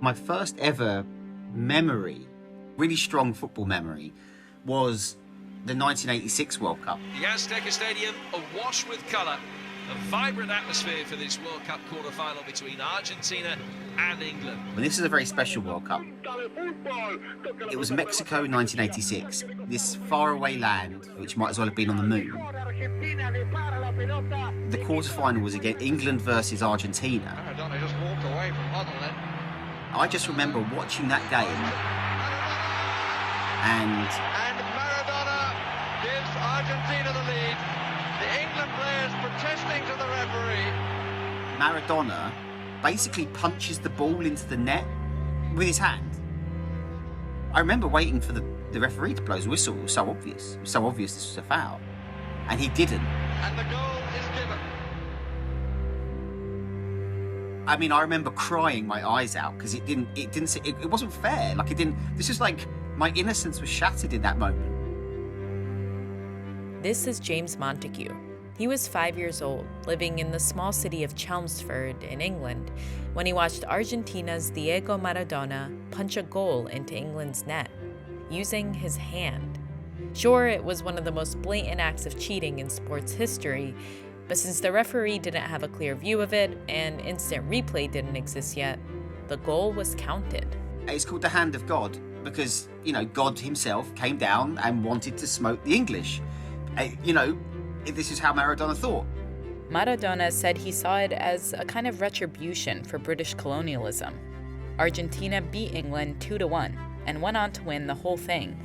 My first ever memory, really strong football memory, was the 1986 World Cup. The Azteca Stadium awash with colour. A vibrant atmosphere for this World Cup quarter-final between Argentina and England. And this is a very special World Cup. It was Mexico 1986, this faraway land which might as well have been on the moon. The quarter-final was against England versus Argentina. Maradona just walked away from Huddle then. I just remember watching that game and Maradona gives Argentina the lead. The England players protesting to the referee. Maradona basically punches the ball into the net with his hand. I remember waiting for the referee to blow his whistle. It was so obvious. It was so obvious this was a foul. And he didn't. And the goal is given. I mean, I remember crying my eyes out because it wasn't fair. Like, it didn't, this is like, my innocence was shattered in that moment. This is James Montague. He was 5 years old, living in the small city of Chelmsford in England, when he watched Argentina's Diego Maradona punch a goal into England's net, using his hand. Sure, it was one of the most blatant acts of cheating in sports history, but since the referee didn't have a clear view of it and instant replay didn't exist yet, the goal was counted. It's called the hand of God because, God himself came down and wanted to smote the English. This is how Maradona thought. Maradona said he saw it as a kind of retribution for British colonialism. Argentina beat England 2-1 and went on to win the whole thing,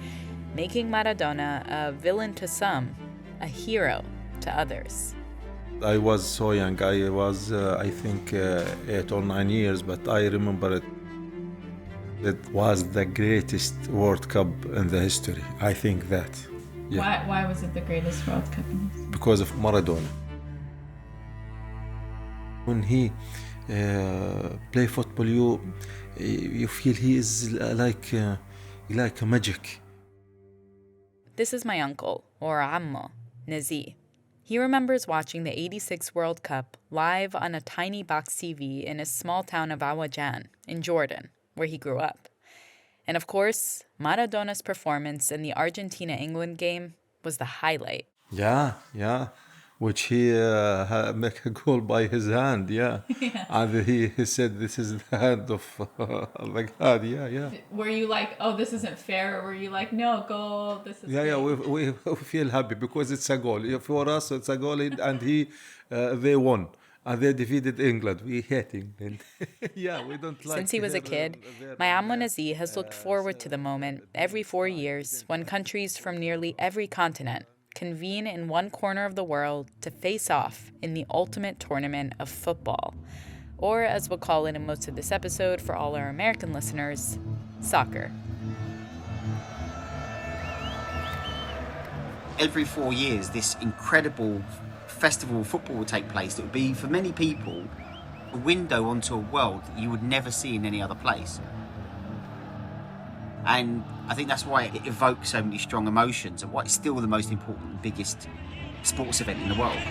making Maradona a villain to some, a hero to others. I was so young. I was, 8 or 9 years, but I remember it. It was the greatest World Cup in the history. I think that. Yeah. Why was it the greatest World Cup in history? Because of Maradona. When he play football, you feel he is like a magic. This is my uncle, or Ammo, Nazi. He remembers watching the '86 World Cup live on a tiny box TV in his small town of Awajan in Jordan, where he grew up. And of course, Maradona's performance in the Argentina-England game was the highlight. Yeah. Which he make a goal by his hand, yeah. And he said, this is the hand of the God, yeah. Were you like, oh, this isn't fair? Or were you like, no, goal, this is Yeah, we feel happy because it's a goal. For us, it's a goal, and they won. And they defeated England. We hate England. Yeah, we don't like. Since he was a kid, my Ammo Nazi has looked forward to the moment every 4 years when countries from nearly every continent convene in one corner of the world to face off in the ultimate tournament of football. Or, as we'll call it in most of this episode for all our American listeners, soccer. Every 4 years, this incredible festival of football would take place. It would be, for many people, a window onto a world that you would never see in any other place. And I think that's why it evokes so many strong emotions and why it's still the most important and biggest sports event in the world. Look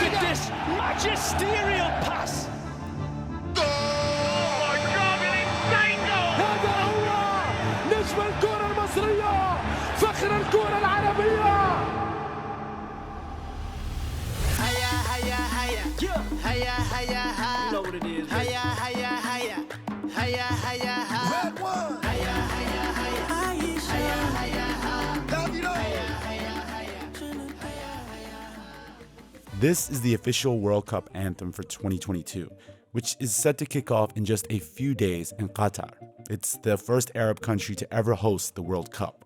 at this magisterial pass! Oh my God, an insane goal! هذا هو نجم الكرة المصرية فخر الكرة العربية! هيا هيا هيا هيا هيا هيا you know what it is هيا هيا هيا هيا هيا red one هيا هيا هيا هيا هيا This is the official World Cup anthem for 2022, which is set to kick off in just a few days in Qatar. It's the first Arab country to ever host the World Cup.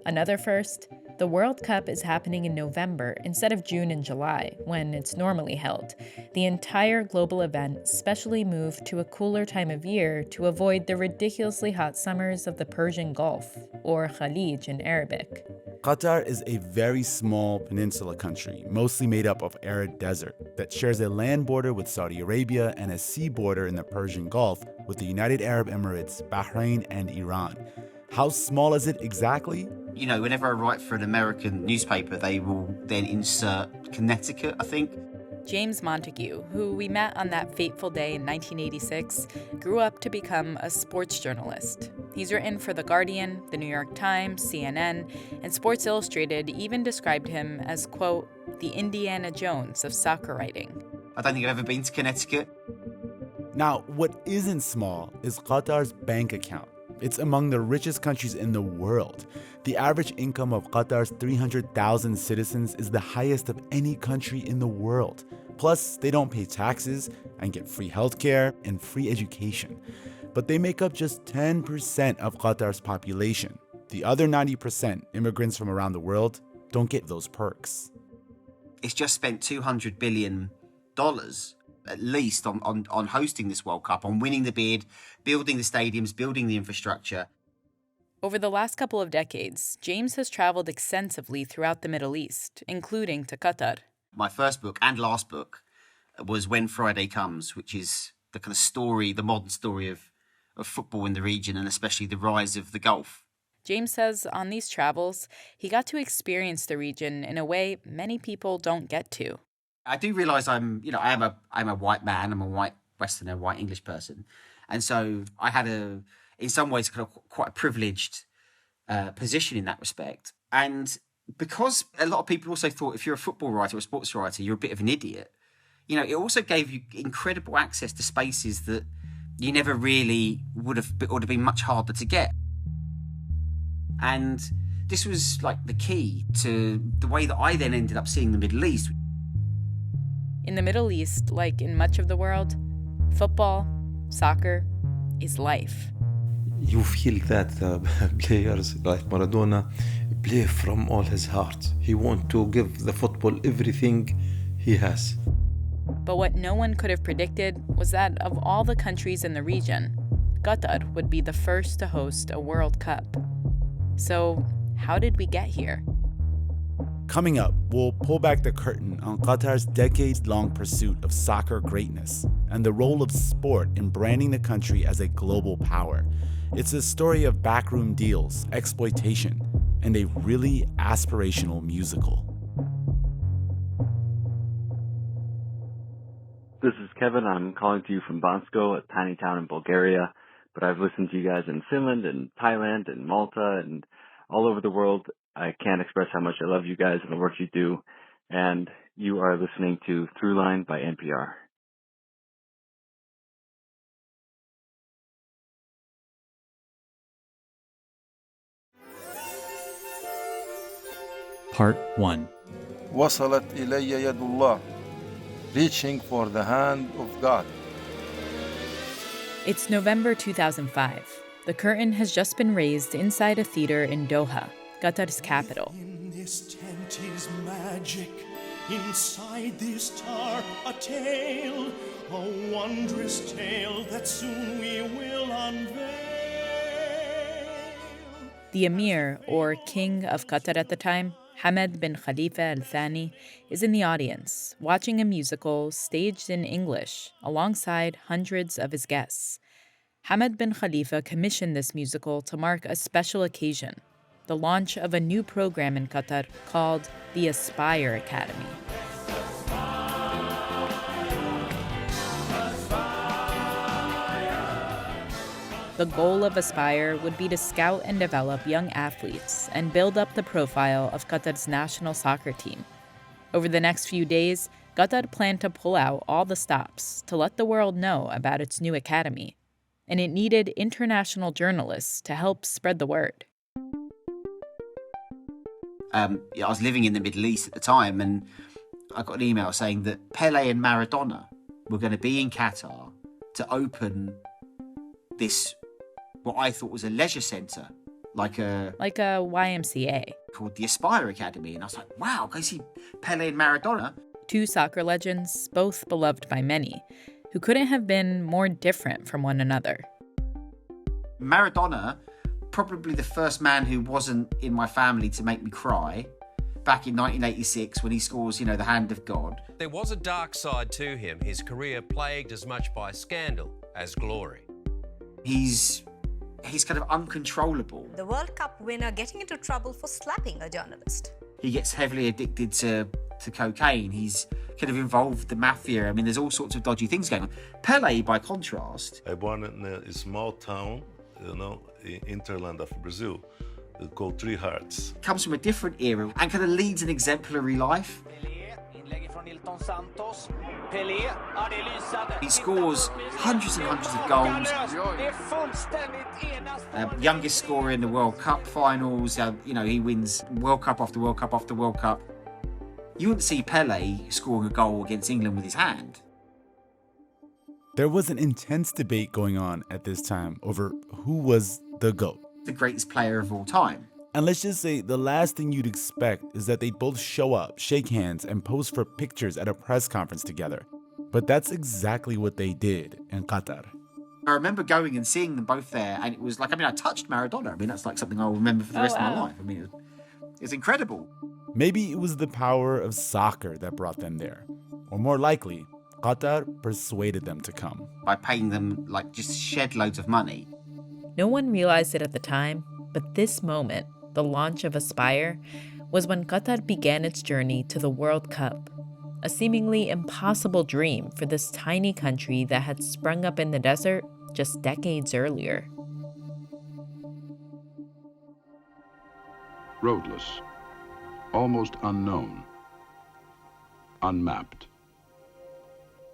Another first, the World Cup is happening in November instead of June and July, when it's normally held. The entire global event specially moved to a cooler time of year to avoid the ridiculously hot summers of the Persian Gulf, or Khalij in Arabic. Qatar is a very small peninsula country, mostly made up of arid desert, that shares a land border with Saudi Arabia and a sea border in the Persian Gulf with the United Arab Emirates, Bahrain, and Iran. How small is it exactly? You know, whenever I write for an American newspaper, they will then insert Connecticut, I think. James Montague, who we met on that fateful day in 1986, grew up to become a sports journalist. He's written for The Guardian, The New York Times, CNN, and Sports Illustrated even described him as, quote, the Indiana Jones of soccer writing. I don't think I've ever been to Connecticut. Now, what isn't small is Qatar's bank account. It's among the richest countries in the world. The average income of Qatar's 300,000 citizens is the highest of any country in the world. Plus, they don't pay taxes and get free healthcare and free education. But they make up just 10% of Qatar's population. The other 90%, immigrants from around the world, don't get those perks. It's just spent $200 billion at least on hosting this World Cup, on winning the bid, building the stadiums, building the infrastructure. Over the last couple of decades, James has traveled extensively throughout the Middle East, including to Qatar. My first book and last book was When Friday Comes, which is the kind of story, the modern story of football in the region, and especially the rise of the Gulf. James says on these travels, he got to experience the region in a way many people don't get to. I do realise I'm a white man, I'm a white Westerner, white English person. And so I had in some ways, kind of quite a privileged position in that respect. And because a lot of people also thought if you're a football writer or a sports writer, you're a bit of an idiot, it also gave you incredible access to spaces that you never really would have been much harder to get. And this was like the key to the way that I then ended up seeing the Middle East. In the Middle East, like in much of the world, football, soccer, is life. You feel that the players like Maradona play from all his heart. He wants to give the football everything he has. But what no one could have predicted was that of all the countries in the region, Qatar would be the first to host a World Cup. So, how did we get here? Coming up, we'll pull back the curtain on Qatar's decades-long pursuit of soccer greatness and the role of sport in branding the country as a global power. It's a story of backroom deals, exploitation, and a really aspirational musical. This is Kevin. I'm calling to you from Bansko, a tiny town in Bulgaria, but I've listened to you guys in Finland and Thailand and Malta and all over the world. I can't express how much I love you guys and the work you do. And you are listening to Throughline by NPR. Part 1. وصلت إلي يد الله, reaching for the hand of God. It's November 2005. The curtain has just been raised inside a theater in Doha, Qatar's capital. In this tent is magic. Inside this tarp a tale, a wondrous tale that soon we will unveil. The emir, or king of Qatar at the time, Hamad bin Khalifa Al Thani, is in the audience, watching a musical staged in English alongside hundreds of his guests. Hamad bin Khalifa commissioned this musical to mark a special occasion, the launch of a new program in Qatar called the Aspire Academy. The goal of Aspire would be to scout and develop young athletes and build up the profile of Qatar's national soccer team. Over the next few days, Qatar planned to pull out all the stops to let the world know about its new academy, and it needed international journalists to help spread the word. I was living in the Middle East at the time, and I got an email saying that Pele and Maradona were going to be in Qatar to open this, what I thought was a leisure centre, like a YMCA. Called the Aspire Academy. And I was like, wow, go see Pele and Maradona. Two soccer legends, both beloved by many, who couldn't have been more different from one another. Maradona, probably the first man who wasn't in my family to make me cry, back in 1986 when he scores, the hand of God. There was a dark side to him, his career plagued as much by scandal as glory. He's kind of uncontrollable. The World Cup winner getting into trouble for slapping a journalist. He gets heavily addicted to cocaine. He's could have involved the mafia. I mean, there's all sorts of dodgy things going on. Pele, by contrast, I born in a small town, in hinterland of Brazil, called Three Hearts. Comes from a different era and kind of leads an exemplary life. He scores hundreds and hundreds of goals. Youngest scorer in the World Cup finals. He wins World Cup after World Cup after World Cup. You wouldn't see Pele scoring a goal against England with his hand. There was an intense debate going on at this time over who was the GOAT. The greatest player of all time. And let's just say the last thing you'd expect is that they'd both show up, shake hands, and pose for pictures at a press conference together. But that's exactly what they did in Qatar. I remember going and seeing them both there, and it was like, I touched Maradona. That's like something I'll remember for the rest of my life. It's incredible. Maybe it was the power of soccer that brought them there. Or more likely, Qatar persuaded them to come. By paying them, just shed loads of money. No one realized it at the time, but this moment, the launch of Aspire, was when Qatar began its journey to the World Cup, a seemingly impossible dream for this tiny country that had sprung up in the desert just decades earlier. Roadless, almost unknown, unmapped.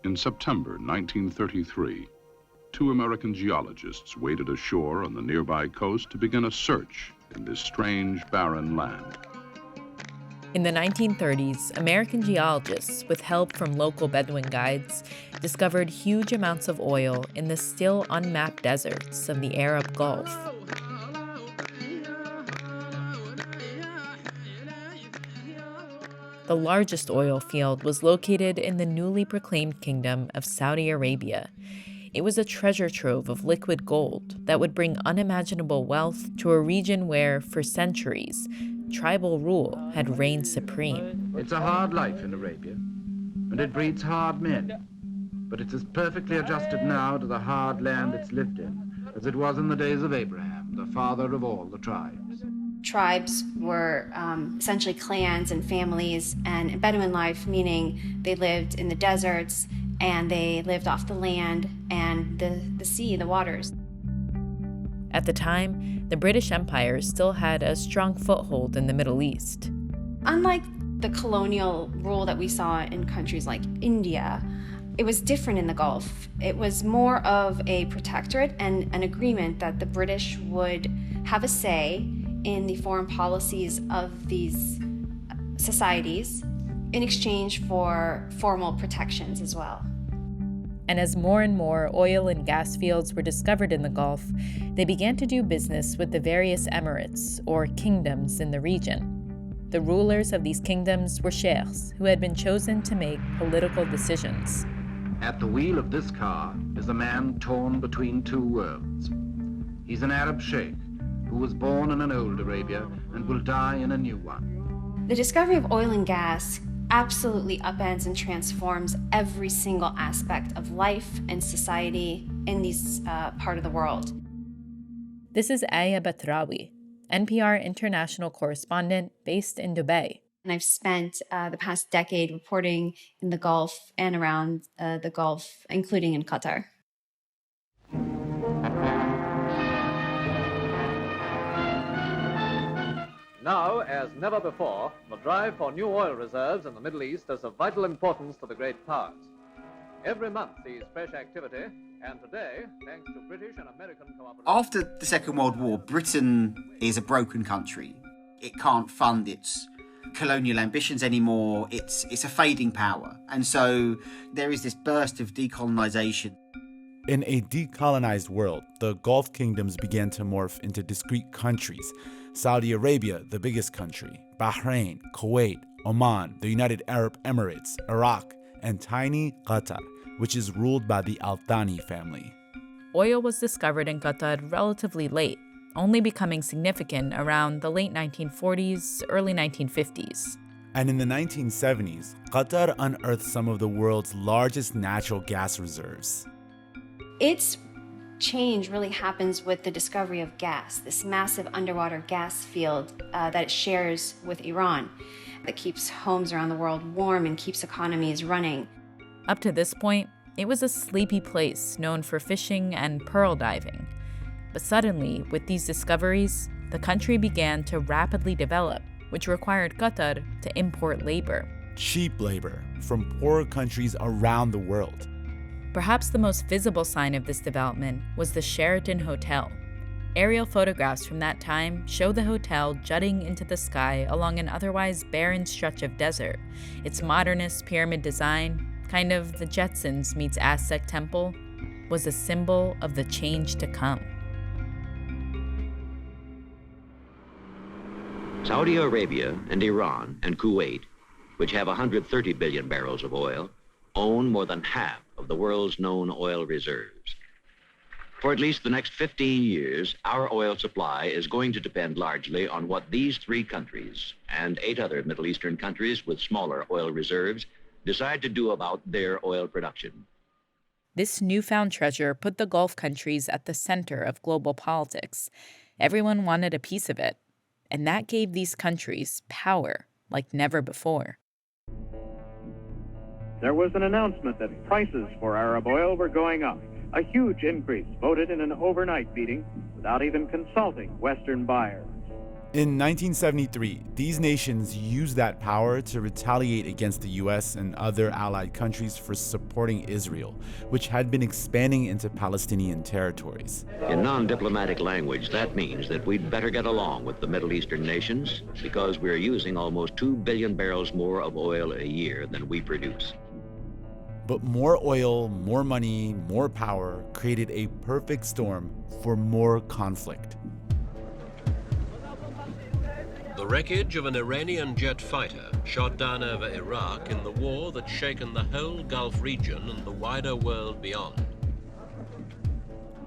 In September 1933, 2 American geologists waded ashore on the nearby coast to begin a search in this strange, barren land. In the 1930s, American geologists, with help from local Bedouin guides, discovered huge amounts of oil in the still unmapped deserts of the Arab Gulf. The largest oil field was located in the newly proclaimed kingdom of Saudi Arabia. It was a treasure trove of liquid gold that would bring unimaginable wealth to a region where, for centuries, tribal rule had reigned supreme. It's a hard life in Arabia, and it breeds hard men. But it's as perfectly adjusted now to the hard land it's lived in as it was in the days of Abraham, the father of all the tribes. Tribes were essentially clans and families, and Bedouin life, meaning they lived in the deserts and they lived off the land and the sea, the waters. At the time, the British Empire still had a strong foothold in the Middle East. Unlike the colonial rule that we saw in countries like India, it was different in the Gulf. It was more of a protectorate and an agreement that the British would have a say in the foreign policies of these societies in exchange for formal protections as well. And as more and more oil and gas fields were discovered in the Gulf, they began to do business with the various emirates, or kingdoms, in the region. The rulers of these kingdoms were sheikhs, who had been chosen to make political decisions. At the wheel of this car is a man torn between 2 worlds. He's an Arab sheikh who was born in an old Arabia and will die in a new one. The discovery of oil and gas absolutely upends and transforms every single aspect of life and society in this part of the world. This is Aya Batrawi, NPR international correspondent based in Dubai. And I've spent the past decade reporting in the Gulf and around the Gulf, including in Qatar. Now, as never before, the drive for new oil reserves in the Middle East is of vital importance to the great powers. Every month sees fresh activity, and today, thanks to British and American cooperation... After the Second World War, Britain is a broken country. It can't fund its colonial ambitions anymore. It's a fading power. And so there is this burst of decolonisation. In a decolonized world, the Gulf kingdoms began to morph into discrete countries. Saudi Arabia, the biggest country, Bahrain, Kuwait, Oman, the United Arab Emirates, Iraq, and tiny Qatar, which is ruled by the Al Thani family. Oil was discovered in Qatar relatively late, only becoming significant around the late 1940s, early 1950s. And in the 1970s, Qatar unearthed some of the world's largest natural gas reserves. Its change really happens with the discovery of gas, this massive underwater gas field that it shares with Iran. that keeps homes around the world warm and keeps economies running. Up to this point, it was a sleepy place known for fishing and pearl diving. But suddenly, with these discoveries, the country began to rapidly develop, which required Qatar to import labor. Cheap labor from poorer countries around the world. Perhaps the most visible sign of this development was the Sheraton Hotel. Aerial photographs from that time show the hotel jutting into the sky along an otherwise barren stretch of desert. Its modernist pyramid design, kind of the Jetsons meets Aztec temple, was a symbol of the change to come. Saudi Arabia and Iran and Kuwait, which have 130 billion barrels of oil, own more than half of the world's known oil reserves. For at least the next 15 years, our oil supply is going to depend largely on what these 3 countries and 8 other Middle Eastern countries with smaller oil reserves decide to do about their oil production. This newfound treasure put the Gulf countries at the center of global politics. Everyone wanted a piece of it, and that gave these countries power like never before. There was an announcement that prices for Arab oil were going up, a huge increase voted in an overnight meeting without even consulting Western buyers. In 1973, these nations used that power to retaliate against the US and other allied countries for supporting Israel, which had been expanding into Palestinian territories. In non-diplomatic language, that means that we'd better get along with the Middle Eastern nations because we're using almost 2 billion barrels more of oil a year than we produce. But more oil, more money, more power created a perfect storm for more conflict. The wreckage of an Iranian jet fighter shot down over Iraq in the war that's shaken the whole Gulf region and the wider world beyond.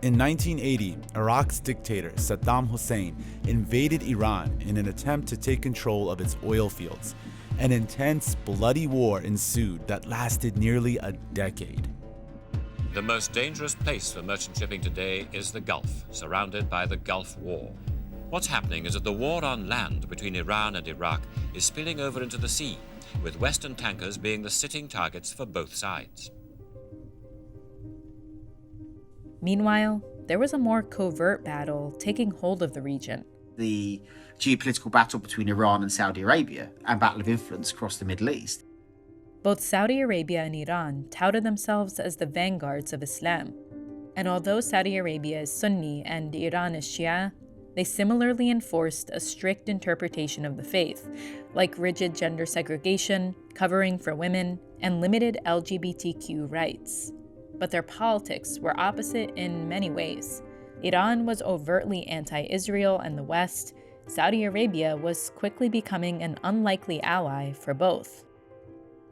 In 1980, Iraq's dictator Saddam Hussein invaded Iran in an attempt to take control of its oil fields. An intense, bloody war ensued that lasted nearly a decade. The most dangerous place for merchant shipping today is the Gulf, surrounded by the Gulf War. What's happening is that the war on land between Iran and Iraq is spilling over into the sea, with Western tankers being the sitting targets for both sides. Meanwhile, there was a more covert battle taking hold of the region. The geopolitical battle between Iran and Saudi Arabia and battle of influence across the Middle East. Both Saudi Arabia and Iran touted themselves as the vanguards of Islam. And although Saudi Arabia is Sunni and Iran is Shia, they similarly enforced a strict interpretation of the faith, like rigid gender segregation, covering for women, and limited LGBTQ rights. But their politics were opposite in many ways. Iran was overtly anti-Israel and the West. Saudi Arabia was quickly becoming an unlikely ally for both.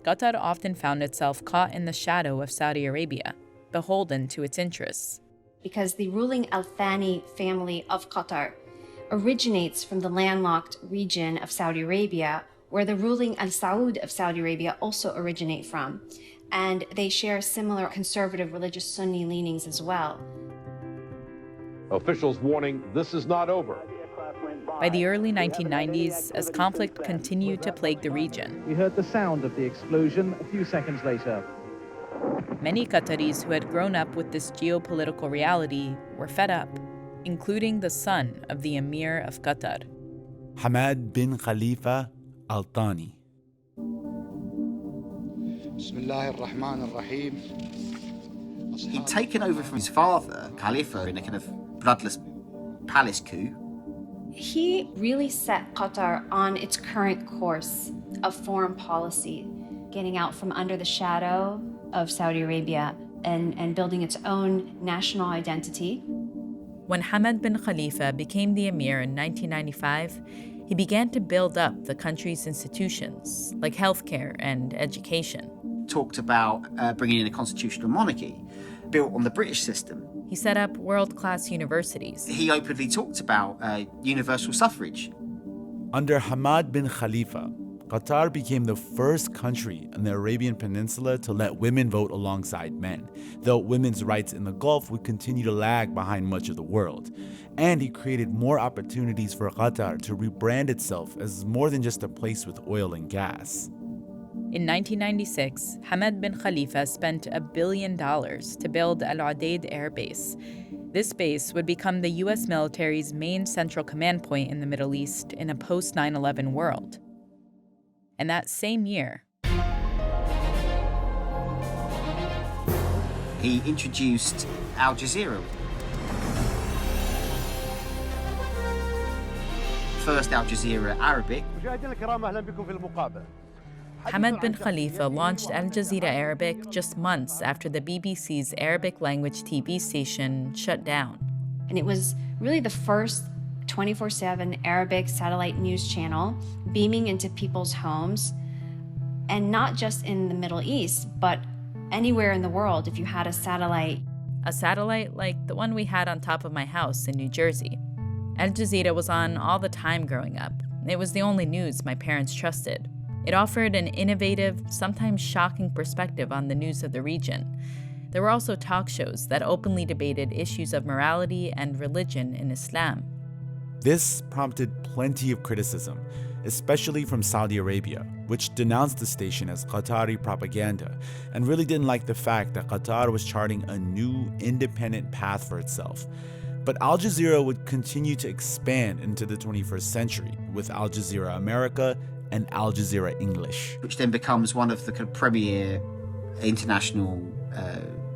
Qatar often found itself caught in the shadow of Saudi Arabia, beholden to its interests. Because the ruling Al Thani family of Qatar originates from the landlocked region of Saudi Arabia, where the ruling Al Saud of Saudi Arabia also originate from, and they share similar conservative religious Sunni leanings as well. Officials warning this is not over. By the early 1990s, as conflict continued to plague the region, We heard the sound of the explosion a few seconds later. many Qataris who had grown up with this geopolitical reality were fed up, including the son of the Emir of Qatar, Hamad bin Khalifa Al Thani. He'd taken over from his father, Khalifa, in a kind of bloodless palace coup. He really set Qatar on its current course of foreign policy, getting out from under the shadow of Saudi Arabia and building its own national identity. When Hamad bin Khalifa became the emir in 1995, he began to build up the country's institutions, like healthcare and education. Talked about bringing in a constitutional monarchy built on the British system. He set up world-class universities. He openly talked about universal suffrage. Under Hamad bin Khalifa, Qatar became the first country in the Arabian Peninsula to let women vote alongside men, though women's rights in the Gulf would continue to lag behind much of the world. And he created more opportunities for Qatar to rebrand itself as more than just a place with oil and gas. In 1996, Hamad bin Khalifa spent $1 billion to build Al Udeid Air Base. This base would become the U.S. military's main central command point in the Middle East in a post-9/11 world. And that same year, he introduced Al Jazeera. First Al Jazeera Arabic. Hamad bin Khalifa launched Al Jazeera Arabic just months after the BBC's Arabic language TV station shut down. And it was really the first 24/7 Arabic satellite news channel beaming into people's homes, and not just in the Middle East, but anywhere in the world if you had a satellite. A satellite like the one we had on top of my house in New Jersey. Al Jazeera was on all the time growing up. It was the only news my parents trusted. It offered an innovative, sometimes shocking perspective on the news of the region. There were also talk shows that openly debated issues of morality and religion in Islam. This prompted plenty of criticism, especially from Saudi Arabia, which denounced the station as Qatari propaganda and really didn't like the fact that Qatar was charting a new, independent path for itself. But Al Jazeera would continue to expand into the 21st century with Al Jazeera America and Al Jazeera English, which then becomes one of the premier international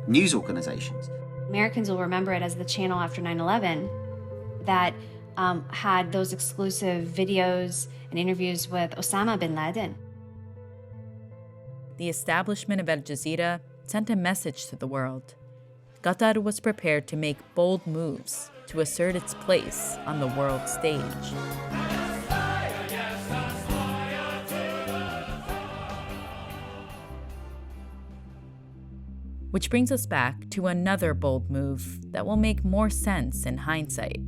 news organizations. Americans will remember it as the channel after 9/11 that had those exclusive videos and interviews with Osama bin Laden. The establishment of Al Jazeera sent a message to the world. Qatar was prepared to make bold moves to assert its place on the world stage. Which brings us back to another bold move that will make more sense in hindsight: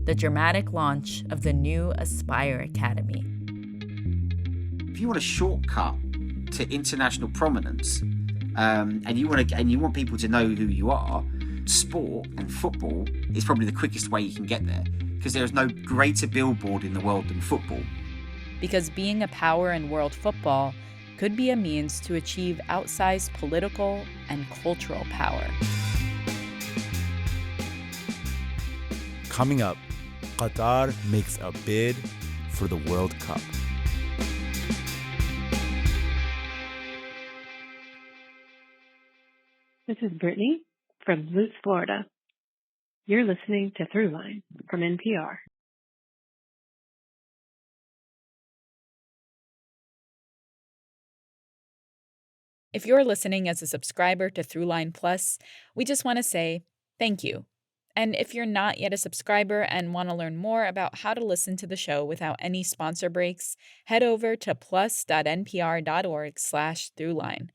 the dramatic launch of the new Aspire Academy. If you want a shortcut to international prominence, and you want people to know who you are, sport and football is probably the quickest way you can get there, because there is no greater billboard in the world than football. Because being a power in world football could be a means to achieve outsized political and cultural power. Coming up, Qatar makes a bid for the World Cup. This is Brittany from Lutz, Florida. You're listening to Throughline from NPR. If you're listening as a subscriber to Throughline Plus, we just want to say thank you. And if you're not yet a subscriber and want to learn more about how to listen to the show without any sponsor breaks, head over to plus.npr.org/Throughline.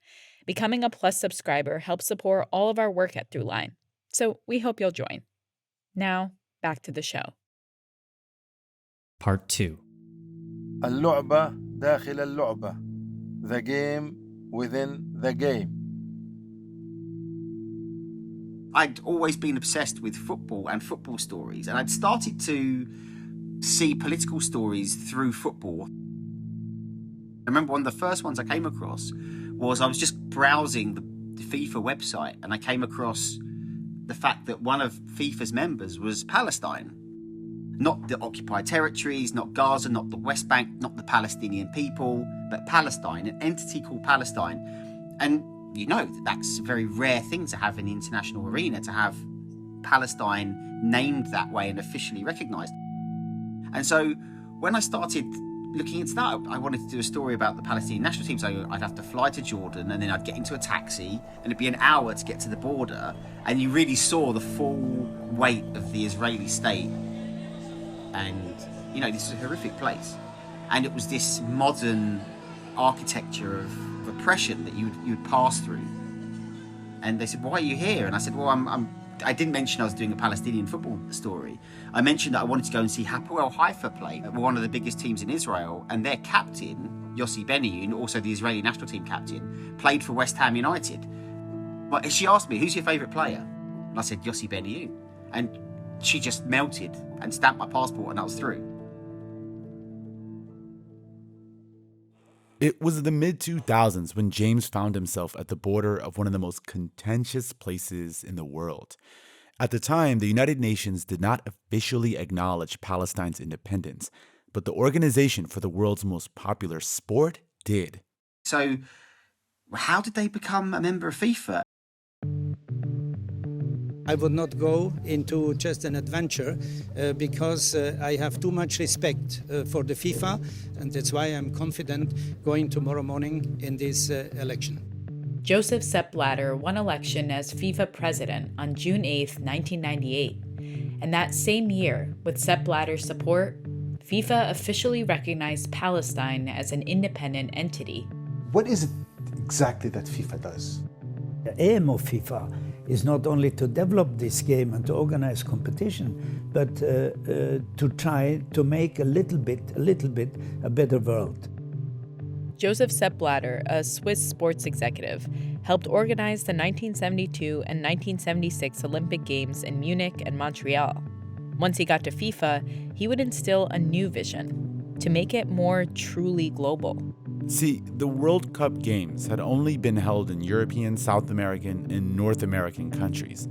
Becoming a Plus subscriber helps support all of our work at Throughline, so we hope you'll join. Now, back to the show. Part 2. اللعبة داخل اللعبة. The game within the game. I'd always been obsessed with football and football stories, and I'd started to see political stories through football. I remember one of the first ones I came across was I was just browsing the FIFA website, and I came across the fact that one of FIFA's members was Palestine. Not the occupied territories, not Gaza, not the West Bank, not the Palestinian people, but Palestine, an entity called Palestine. And you know that's a very rare thing to have in the international arena, to have Palestine named that way and officially recognised. And so when I started looking into that, I wanted to do a story about the Palestinian national team. So I'd have to fly to Jordan, and then I'd get into a taxi, and it'd be an hour to get to the border, and you really saw the full weight of the Israeli state. And, you know, this is a horrific place. And it was this modern architecture of oppression that you'd pass through. And they said, "Why are you here?" And I said, "Well, I didn't mention I was doing a Palestinian football story. I mentioned that I wanted to go and see Hapoel Haifa play, one of the biggest teams in Israel, and their captain, Yossi Benayoun, also the Israeli national team captain, played for West Ham United. But she asked me, who's your favourite player? And I said, Yossi Benayoun. And she just melted and stamped my passport and I was through. It was the mid-2000s when James found himself at the border of one of the most contentious places in the world. At the time, the United Nations did not officially acknowledge Palestine's independence, but the Organization for the World's Most Popular Sport did. So, how did they become a member of FIFA? I would not go into just an adventure because I have too much respect for the FIFA, and that's why I'm confident going tomorrow morning in this election. Joseph Sepp Blatter won election as FIFA president on June 8, 1998. And that same year, with Sepp Blatter's support, FIFA officially recognized Palestine as an independent entity. What is it exactly that FIFA does? The aim of FIFA is not only to develop this game and to organize competition, but to try to make a little bit a better world. Joseph Sepp Blatter, a Swiss sports executive, helped organize the 1972 and 1976 Olympic Games in Munich and Montreal. Once he got to FIFA, he would instill a new vision, to make it more truly global. See, the World Cup games had only been held in European, South American, and North American countries.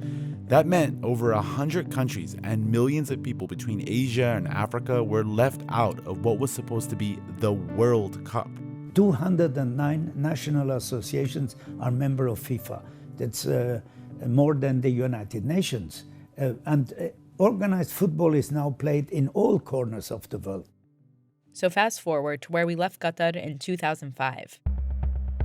That meant over 100 countries and millions of people between Asia and Africa were left out of what was supposed to be the World Cup. 209 national associations are members of FIFA. That's more than the United Nations. Organized football is now played in all corners of the world. So fast forward to where we left Qatar in 2005,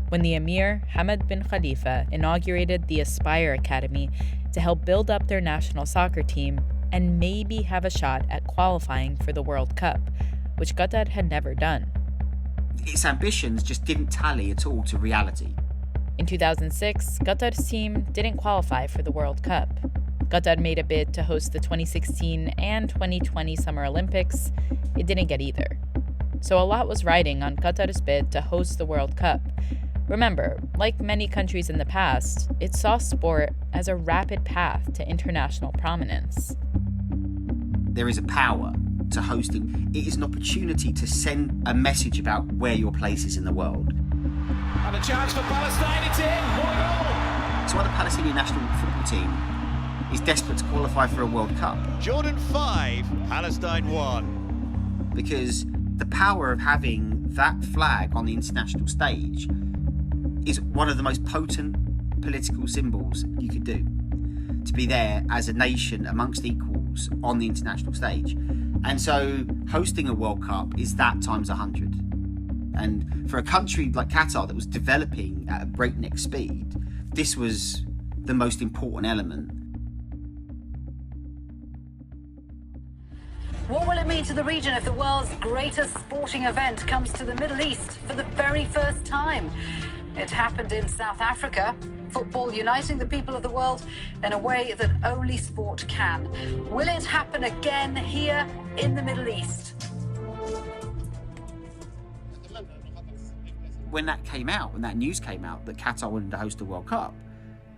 when the Emir Hamad bin Khalifa inaugurated the Aspire Academy to help build up their national soccer team and maybe have a shot at qualifying for the World Cup, which Qatar had never done. Its ambitions just didn't tally at all to reality. In 2006, Qatar's team didn't qualify for the World Cup. Qatar made a bid to host the 2016 and 2020 Summer Olympics. It didn't get either. So a lot was riding on Qatar's bid to host the World Cup. Remember, like many countries in the past, it saw sport as a rapid path to international prominence. There is a power to hosting. It is an opportunity to send a message about where your place is in the world. And a chance for Palestine, it's in! What a goal! So while the Palestinian national football team is desperate to qualify for a World Cup. Jordan 5, Palestine 1. Because the power of having that flag on the international stage is one of the most potent political symbols you could do. To be there as a nation amongst equals on the international stage. And so hosting a World Cup is that times 100. And for a country like Qatar that was developing at a breakneck speed, this was the most important element. What will it mean to the region if the world's greatest sporting event comes to the Middle East for the very first time? It happened in South Africa, football uniting the people of the world in a way that only sport can. Will it happen again here in the Middle East? When that came out, when that news came out that Qatar wanted to host a World Cup,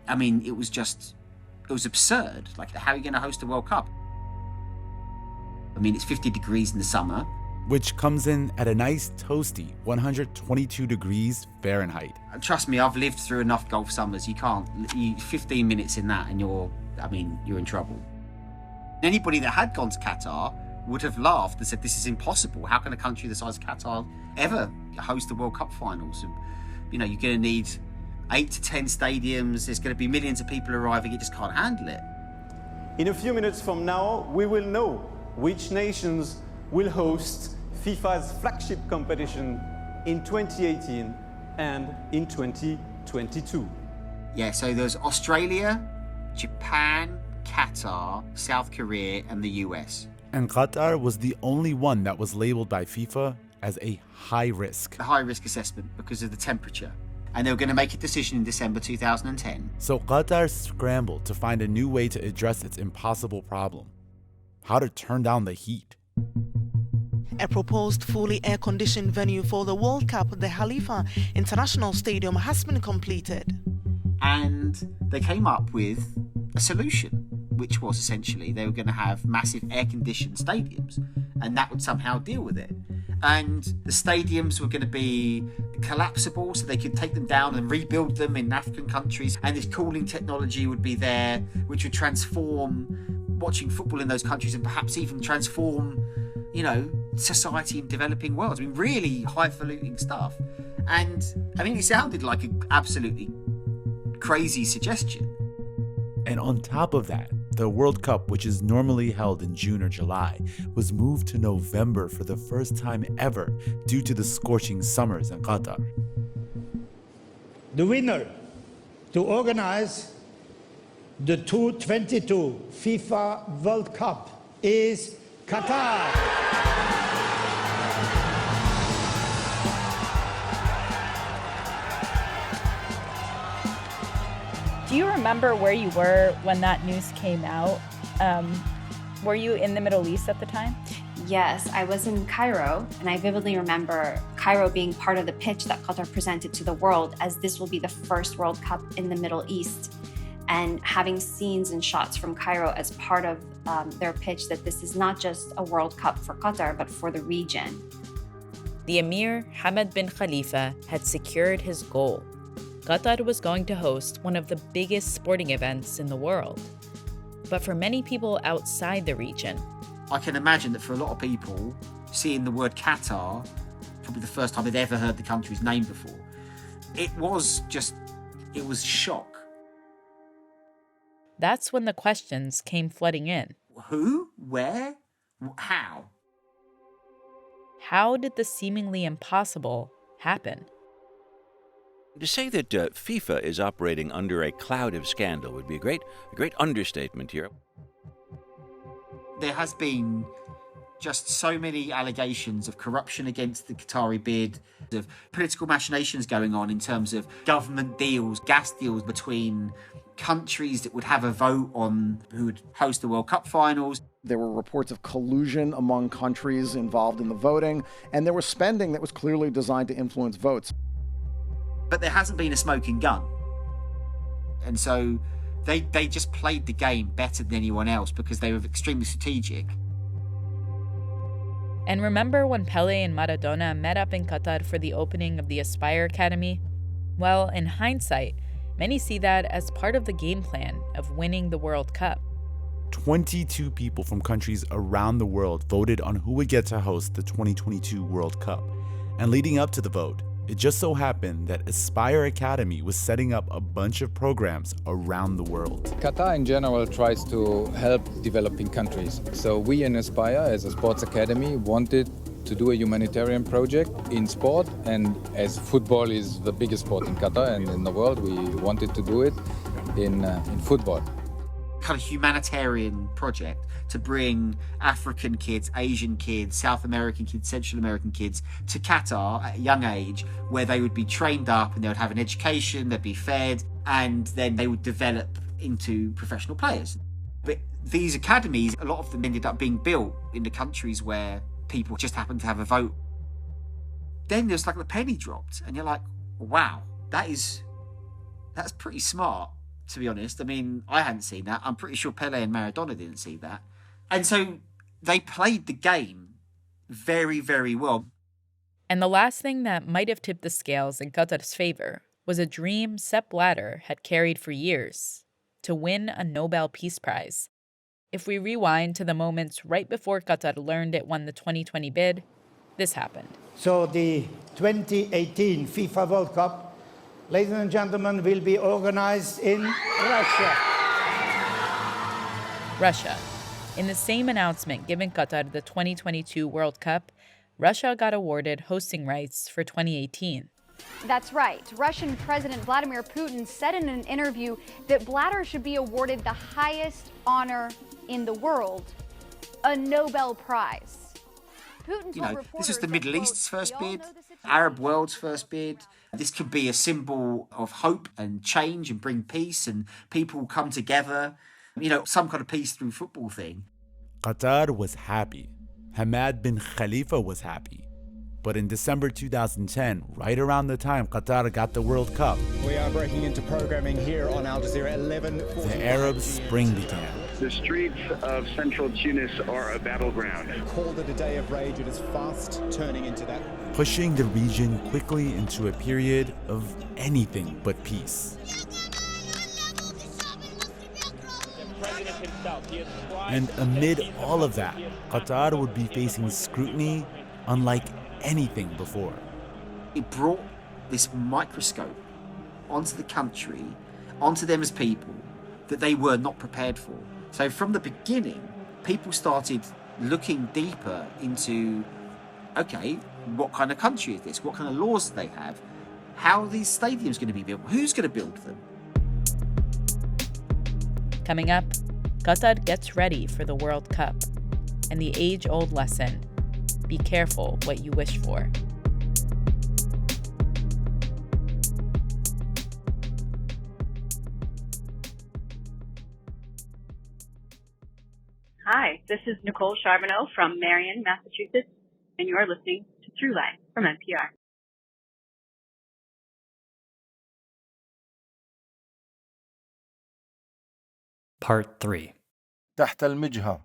I mean, it was absurd. Like, how are you going to host a World Cup? I mean, it's 50 degrees in the summer. Which comes in at a nice toasty 122 degrees Fahrenheit. Trust me, I've lived through enough golf summers. You 15 minutes in that and you're in trouble. Anybody that had gone to Qatar would have laughed and said, this is impossible. How can a country the size of Qatar ever host the World Cup finals? You're going to need 8 to 10 stadiums. There's going to be millions of people arriving. You just can't handle it. In a few minutes from now, we will know which nations will host FIFA's flagship competition in 2018 and in 2022. Yeah, so there's Australia, Japan, Qatar, South Korea, and the US. And Qatar was the only one that was labeled by FIFA as a high risk. A high risk assessment because of the temperature. And they were going to make a decision in December 2010. So Qatar scrambled to find a new way to address its impossible problem. How to turn down the heat. A proposed fully air-conditioned venue for the World Cup, the Khalifa International Stadium, has been completed. And they came up with a solution, which was essentially they were going to have massive air-conditioned stadiums, and that would somehow deal with it. And the stadiums were going to be collapsible, so they could take them down and rebuild them in African countries, and this cooling technology would be there, which would transform watching football in those countries and perhaps even transform, society in developing worlds. I mean, really highfalutin stuff. And I mean, it sounded like an absolutely crazy suggestion. And on top of that, the World Cup, which is normally held in June or July, was moved to November for the first time ever due to the scorching summers in Qatar. The winner to organize the 2022 FIFA World Cup is Qatar. Do you remember where you were when that news came out? Were you in the Middle East at the time? Yes, I was in Cairo, and I vividly remember Cairo being part of the pitch that Qatar presented to the world, as this will be the first World Cup in the Middle East, and having scenes and shots from Cairo as part of their pitch that this is not just a World Cup for Qatar, but for the region. The Emir, Hamad bin Khalifa, had secured his goal. Qatar was going to host one of the biggest sporting events in the world. But for many people outside the region, I can imagine that for a lot of people, seeing the word Qatar, probably the first time they'd ever heard the country's name before, it was shock. That's when the questions came flooding in. Who? Where? How? How did the seemingly impossible happen? To say that FIFA is operating under a cloud of scandal would be a great understatement here. There has been just so many allegations of corruption against the Qatari bid, of political machinations going on in terms of government deals, gas deals between countries that would have a vote on who would host the World Cup finals. There were reports of collusion among countries involved in the voting, and there was spending that was clearly designed to influence votes. But there hasn't been a smoking gun. And so they just played the game better than anyone else because they were extremely strategic. And remember when Pele and Maradona met up in Qatar for the opening of the Aspire Academy? Well, in hindsight, many see that as part of the game plan of winning the World Cup. 22 people from countries around the world voted on who would get to host the 2022 World Cup. And leading up to the vote, it just so happened that Aspire Academy was setting up a bunch of programs around the world. Qatar in general tries to help developing countries. So we in Aspire, as a sports academy, wanted to do a humanitarian project in sport, and as football is the biggest sport in Qatar and in the world, we wanted to do it in football. Kind of humanitarian project to bring African kids, Asian kids, South American kids, Central American kids to Qatar at a young age, where they would be trained up and they would have an education, they'd be fed, and then they would develop into professional players. But these academies, a lot of them ended up being built in the countries where people just happened to have a vote. Then there's like the penny dropped, and you're like, wow, that's pretty smart. To be honest, I mean, I hadn't seen that. I'm pretty sure Pele and Maradona didn't see that. And so they played the game very, very well. And the last thing that might have tipped the scales in Qatar's favor was a dream Sepp Blatter had carried for years, to win a Nobel Peace Prize. If we rewind to the moments right before Qatar learned it won the 2020 bid, this happened. So the 2018 FIFA World Cup, ladies and gentlemen, will be organized in Russia. Russia. In the same announcement giving Qatar the 2022 World Cup, Russia got awarded hosting rights for 2018. That's right. Russian President Vladimir Putin said in an interview that Blatter should be awarded the highest honor in the world, a Nobel Prize. This is the Middle East's first bid, Arab world's first bid. This could be a symbol of hope and change and bring peace, and people come together, some kind of peace through football thing. Qatar was happy. Hamad bin Khalifa was happy. But in December 2010, right around the time Qatar got the World Cup, we are breaking into programming here on Al Jazeera 11. The Arab Spring began. The streets of central Tunis are a battleground. Called it a day of rage, it is fast turning into that. Pushing the region quickly into a period of anything but peace. And amid all of that, Qatar would be facing scrutiny unlike anything before. It brought this microscope onto the country, onto them as people, that they were not prepared for. So from the beginning, people started looking deeper into, okay, what kind of country is this? What kind of laws do they have? How are these stadiums going to be built? Who's going to build them? Coming up, Qatar gets ready for the World Cup. And the age-old lesson, be careful what you wish for. Hi, this is Nicole Charbonneau from Marion, Massachusetts, and you're listening to Throughline from NPR. Part 3. تحت المجهر,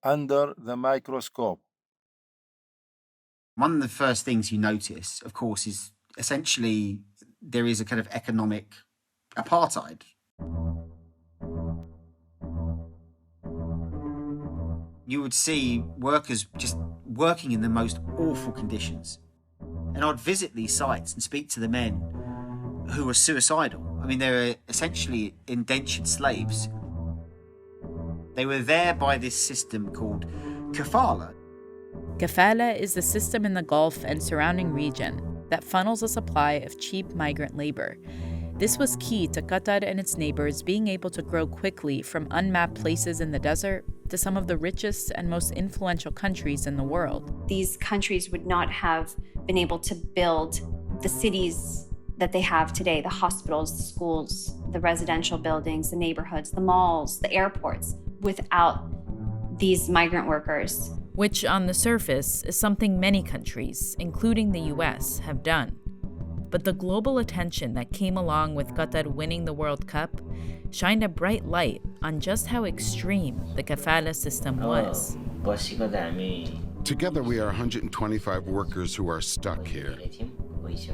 under the microscope. One of the first things you notice, of course, is essentially there is a kind of economic apartheid. You would see workers just working in the most awful conditions. And I'd visit these sites and speak to the men who were suicidal. I mean, they were essentially indentured slaves. They were there by this system called kafala. Kafala is the system in the Gulf and surrounding region that funnels a supply of cheap migrant labor. This was key to Qatar and its neighbors being able to grow quickly from unmapped places in the desert to some of the richest and most influential countries in the world. These countries would not have been able to build the cities that they have today, the hospitals, the schools, the residential buildings, the neighborhoods, the malls, the airports, without these migrant workers. Which, on the surface, is something many countries, including the US, have done. But the global attention that came along with Qatar winning the World Cup shined a bright light on just how extreme the kafala system was. Together we are 125 workers who are stuck here.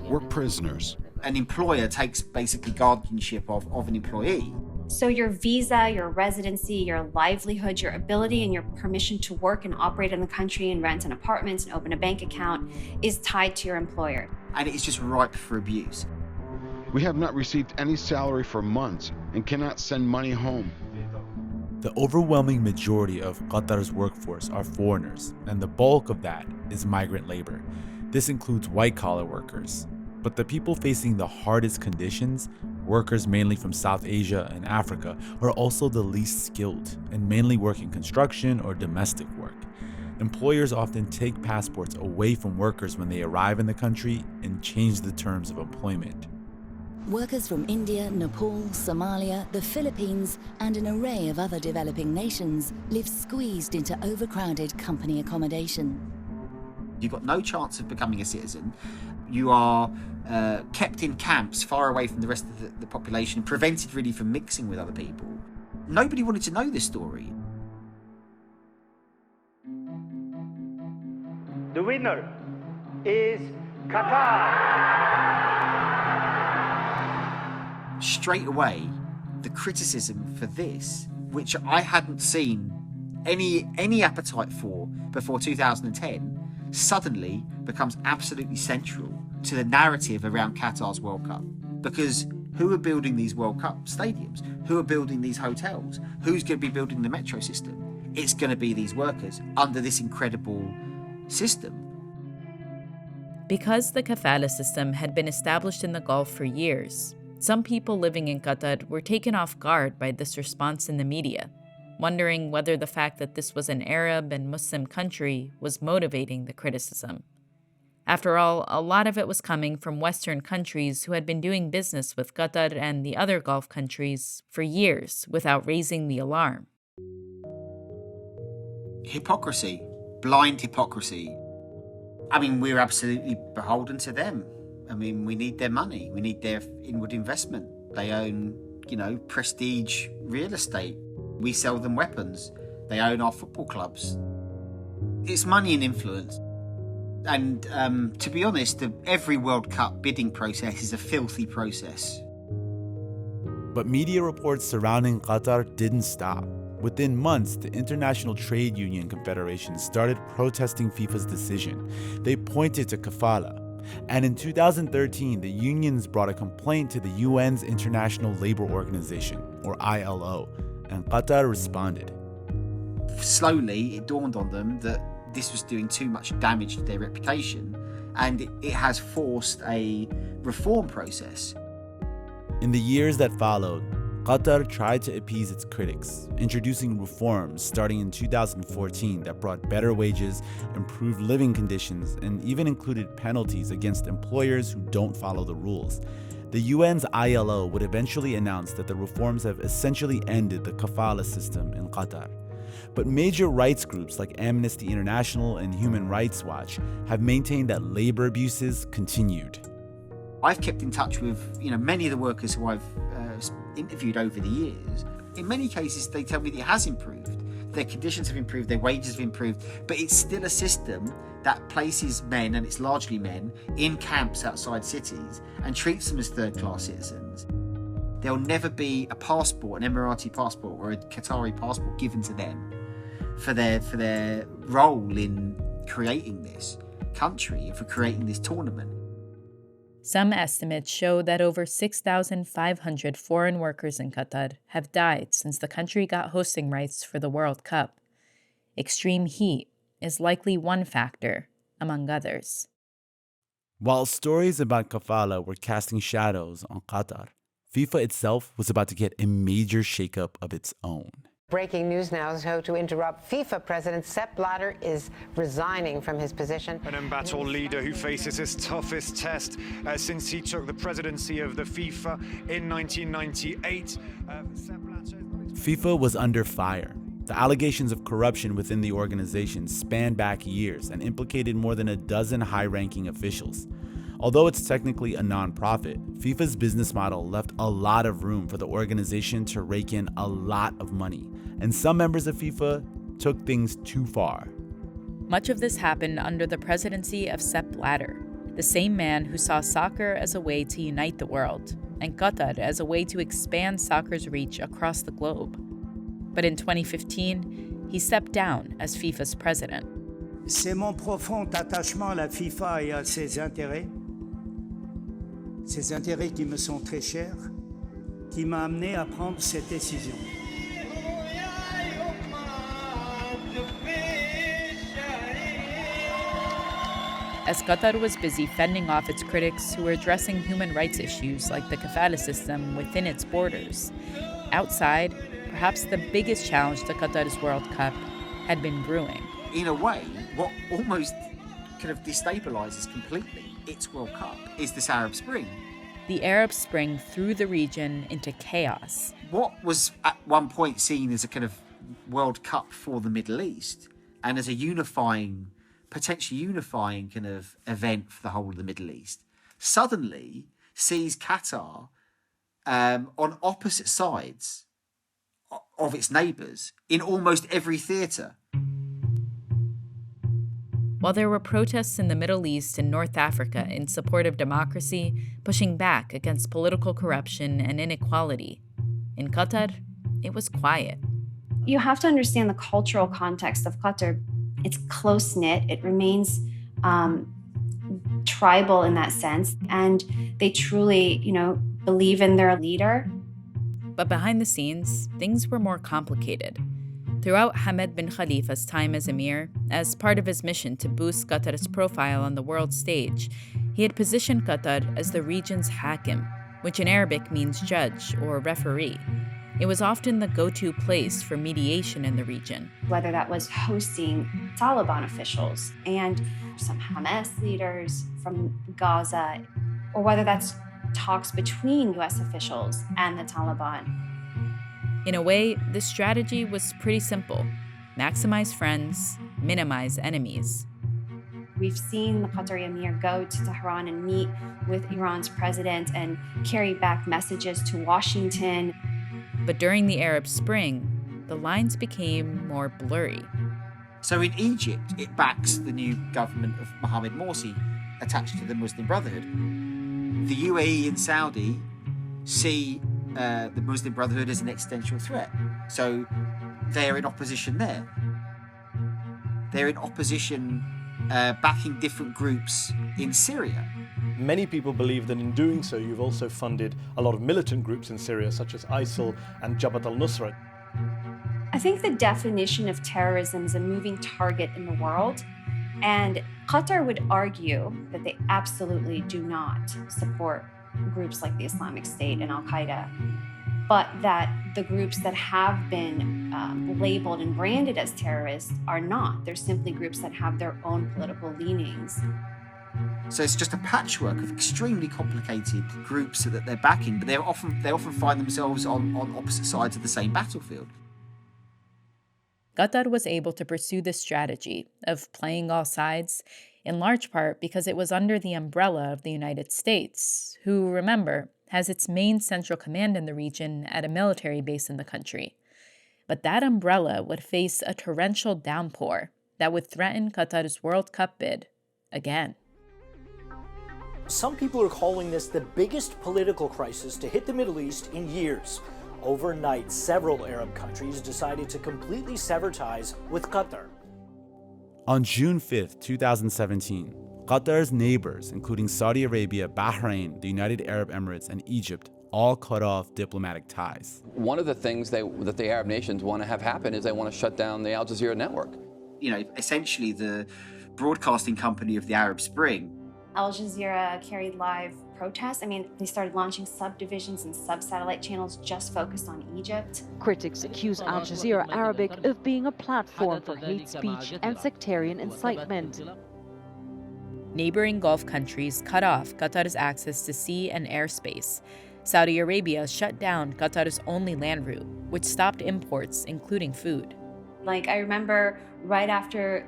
We're prisoners. An employer takes basically guardianship of an employee. So your visa, your residency, your livelihood, your ability and your permission to work and operate in the country and rent an apartment and open a bank account is tied to your employer. And it is just ripe for abuse. We have not received any salary for months and cannot send money home. The overwhelming majority of Qatar's workforce are foreigners, and the bulk of that is migrant labor. This includes white-collar workers. But the people facing the hardest conditions, workers mainly from South Asia and Africa, are also the least skilled and mainly work in construction or domestic work. Employers often take passports away from workers when they arrive in the country and change the terms of employment. Workers from India, Nepal, Somalia, the Philippines, and an array of other developing nations live squeezed into overcrowded company accommodation. You've got no chance of becoming a citizen. You are kept in camps far away from the rest of the population, prevented really from mixing with other people. Nobody wanted to know this story. The winner is Qatar. Straight away, the criticism for this, which I hadn't seen any appetite for before 2010, suddenly becomes absolutely central to the narrative around Qatar's World Cup. Because who are building these World Cup stadiums? Who are building these hotels? Who's going to be building the metro system? It's going to be these workers under this incredible system. Because the kafala system had been established in the Gulf for years, some people living in Qatar were taken off guard by this response in the media, wondering whether the fact that this was an Arab and Muslim country was motivating the criticism. After all, a lot of it was coming from Western countries who had been doing business with Qatar and the other Gulf countries for years without raising the alarm. Hypocrisy blind hypocrisy. I mean, we're absolutely beholden to them. I mean, we need their money. We need their inward investment. They own, prestige real estate. We sell them weapons. They own our football clubs. It's money and influence. And to be honest, every World Cup bidding process is a filthy process. But media reports surrounding Qatar didn't stop. Within months, the International Trade Union Confederation started protesting FIFA's decision. They pointed to kafala. And in 2013, the unions brought a complaint to the UN's International Labour Organization, or ILO, and Qatar responded. Slowly, it dawned on them that this was doing too much damage to their reputation, and it has forced a reform process. In the years that followed, Qatar tried to appease its critics, introducing reforms starting in 2014 that brought better wages, improved living conditions, and even included penalties against employers who don't follow the rules. The UN's ILO would eventually announce that the reforms have essentially ended the kafala system in Qatar. But major rights groups like Amnesty International and Human Rights Watch have maintained that labor abuses continued. I've kept in touch with many of the workers who I've interviewed over the years. In many cases, they tell me that it has improved. Their conditions have improved, their wages have improved, but it's still a system that places men, and it's largely men, in camps outside cities and treats them as third-class citizens. There'll never be a passport, an Emirati passport or a Qatari passport given to them for their role in creating this country and for creating this tournament. Some estimates show that over 6,500 foreign workers in Qatar have died since the country got hosting rights for the World Cup. Extreme heat is likely one factor, among others. While stories about kafala were casting shadows on Qatar, FIFA itself was about to get a major shakeup of its own. Breaking news now, so to interrupt, FIFA President Sepp Blatter is resigning from his position. An embattled leader who faces his toughest test since he took the presidency of the FIFA in 1998. FIFA was under fire. The allegations of corruption within the organization spanned back years and implicated more than a dozen high-ranking officials. Although it's technically a non-profit, FIFA's business model left a lot of room for the organization to rake in a lot of money, and some members of FIFA took things too far. Much of this happened under the presidency of Sepp Blatter, the same man who saw soccer as a way to unite the world, and Qatar as a way to expand soccer's reach across the globe. But in 2015, he stepped down as FIFA's president. C'est mon profond attachement à la FIFA et à ses intérêts qui me sont très chers, qui m'a amené à prendre cette décision. As Qatar was busy fending off its critics who were addressing human rights issues like the kafala system within its borders, outside, perhaps the biggest challenge to Qatar's World Cup had been brewing. In a way, what almost kind of destabilizes completely its World Cup is this Arab Spring. The Arab Spring threw the region into chaos. What was at one point seen as a kind of World Cup for the Middle East and as a potentially unifying kind of event for the whole of the Middle East, suddenly sees Qatar on opposite sides of its neighbours in almost every theatre. While there were protests in the Middle East and North Africa in support of democracy, pushing back against political corruption and inequality, in Qatar, it was quiet. You have to understand the cultural context of Qatar. It's close-knit. It remains tribal in that sense. And they truly, believe in their leader. But behind the scenes, things were more complicated. Throughout Hamad bin Khalifa's time as emir, as part of his mission to boost Qatar's profile on the world stage, he had positioned Qatar as the region's hakim, which in Arabic means judge or referee. It was often the go-to place for mediation in the region. Whether that was hosting Taliban officials and some Hamas leaders from Gaza, or whether that's talks between U.S. officials and the Taliban. In a way, this strategy was pretty simple. Maximize friends, minimize enemies. We've seen the Qatari Emir go to Tehran and meet with Iran's president and carry back messages to Washington. But during the Arab Spring, the lines became more blurry. So in Egypt, it backs the new government of Mohammed Morsi attached to the Muslim Brotherhood. The UAE and Saudi see the Muslim Brotherhood as an existential threat. So they're in opposition there. They're in opposition backing different groups in Syria. Many people believe that in doing so, you've also funded a lot of militant groups in Syria, such as ISIL and Jabhat al-Nusra. I think the definition of terrorism is a moving target in the world, and Qatar would argue that they absolutely do not support groups like the Islamic State and Al-Qaeda, but that the groups that have been labeled and branded as terrorists are not. They're simply groups that have their own political leanings. So it's just a patchwork of extremely complicated groups that they're backing, but they often find themselves on opposite sides of the same battlefield. Qatar was able to pursue this strategy of playing all sides, in large part because it was under the umbrella of the United States, who, remember, has its main central command in the region at a military base in the country. But that umbrella would face a torrential downpour that would threaten Qatar's World Cup bid again. Some people are calling this the biggest political crisis to hit the Middle East in years. Overnight, several Arab countries decided to completely sever ties with Qatar. On June 5th, 2017, Qatar's neighbors, including Saudi Arabia, Bahrain, the United Arab Emirates, and Egypt, all cut off diplomatic ties. One of the things that the Arab nations want to have happen is they want to shut down the Al Jazeera network. You know, essentially the broadcasting company of the Arab Spring. Al Jazeera carried live protests. I mean, they started launching subdivisions and sub-satellite channels just focused on Egypt. Critics accuse Al Jazeera Arabic of being a platform for hate speech and sectarian incitement. Neighboring Gulf countries cut off Qatar's access to sea and airspace. Saudi Arabia shut down Qatar's only land route, which stopped imports, including food. Like, I remember right after,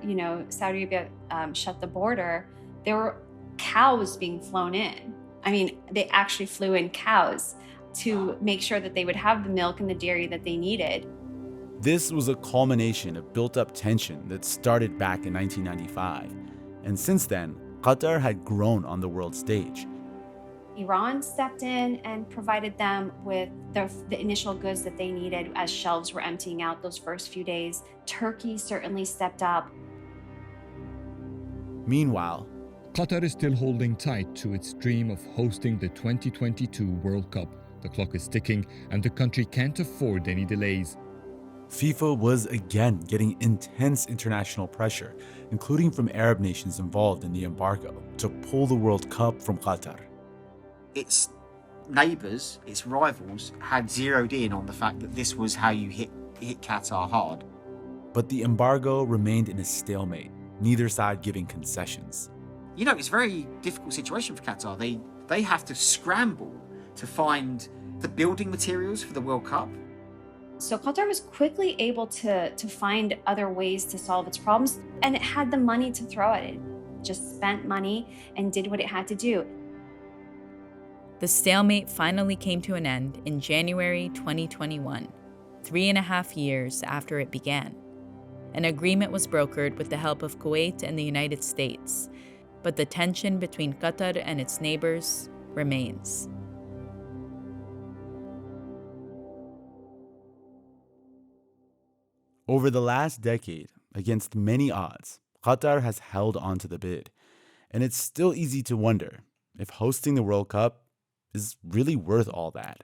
Saudi Arabia shut the border, there were cows being flown in. I mean, they actually flew in cows to make sure that they would have the milk and the dairy that they needed. This was a culmination of built-up tension that started back in 1995. And since then, Qatar had grown on the world stage. Iran stepped in and provided them with the initial goods that they needed as shelves were emptying out those first few days. Turkey certainly stepped up. Meanwhile, Qatar is still holding tight to its dream of hosting the 2022 World Cup. The clock is ticking, and the country can't afford any delays. FIFA was again getting intense international pressure, including from Arab nations involved in the embargo, to pull the World Cup from Qatar. Its neighbours, its rivals, had zeroed in on the fact that this was how you hit Qatar hard. But the embargo remained in a stalemate, neither side giving concessions. You know, it's a very difficult situation for Qatar. They have to scramble to find the building materials for the World Cup. So Qatar was quickly able to find other ways to solve its problems, and it had the money to throw at it. It just spent money and did what it had to do. The stalemate finally came to an end in January 2021, 3.5 years after it began. An agreement was brokered with the help of Kuwait and the United States, but the tension between Qatar and its neighbors remains. Over the last decade, against many odds, Qatar has held on to the bid. And it's still easy to wonder if hosting the World Cup is really worth all that.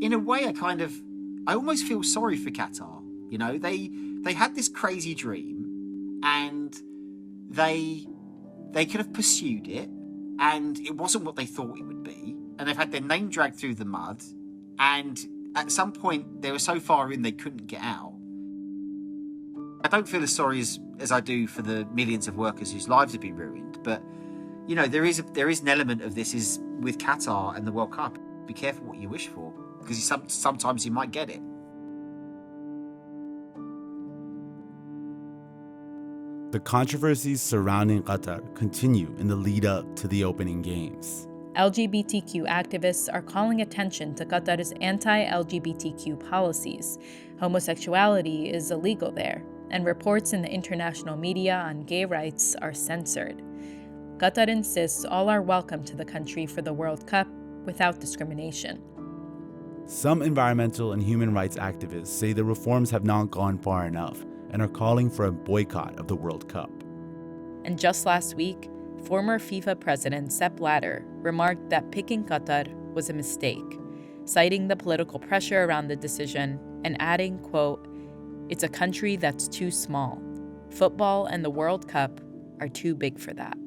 In a way, I almost feel sorry for Qatar. You know, they had this crazy dream, and they could have pursued it, and it wasn't what they thought it would be, and they've had their name dragged through the mud, and at some point they were so far in they couldn't get out. I don't feel as sorry as I do for the millions of workers whose lives have been ruined, but you know, there is an element of this is with Qatar and the World Cup. be careful what you wish for, because sometimes you might get it. The controversies surrounding Qatar continue in the lead up to the opening games. LGBTQ activists are calling attention to Qatar's anti-LGBTQ policies. Homosexuality is illegal there, and reports in the international media on gay rights are censored. Qatar insists all are welcome to the country for the World Cup without discrimination. Some environmental and human rights activists say the reforms have not gone far enough and are calling for a boycott of the World Cup. And just last week, former FIFA president Sepp Blatter remarked that picking Qatar was a mistake, citing the political pressure around the decision and adding, quote, "It's a country that's too small. Football and the World Cup are too big for that."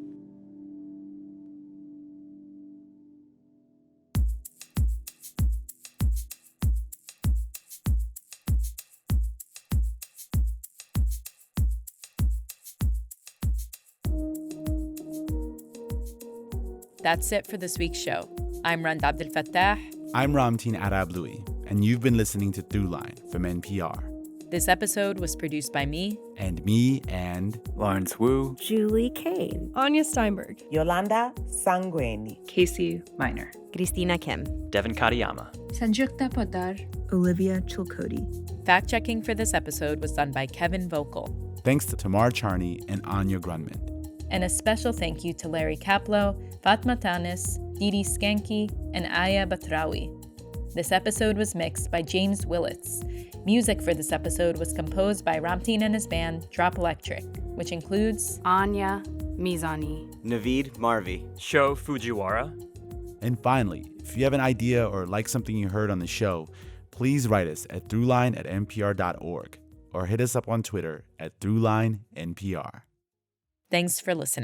That's it for this week's show. I'm Rand Abdel Fattah. I'm Ramteen Arablouei, and you've been listening to Throughline from NPR. This episode was produced by me. And me and... Lawrence Wu. Julie Kane. Anya Steinberg. Yolanda Sangweni. Casey Miner. Christina Kim. Devin Katayama. Sanjukta Poddar. Olivia Chilcote. Fact-checking for this episode was done by Kevin Vogel. Thanks to Tamar Charney and Anya Grunman. And a special thank you to Larry Kaplow, Fatma Tanis, Didi Skanky, and Aya Batrawi. This episode was mixed by James Willits. Music for this episode was composed by Ramteen and his band Drop Electric, which includes Anya Mizani, Naveed Marvi, Sho Fujiwara. And finally, if you have an idea or like something you heard on the show, please write us at throughline@npr.org or hit us up on Twitter at throughlinenpr. Thanks for listening.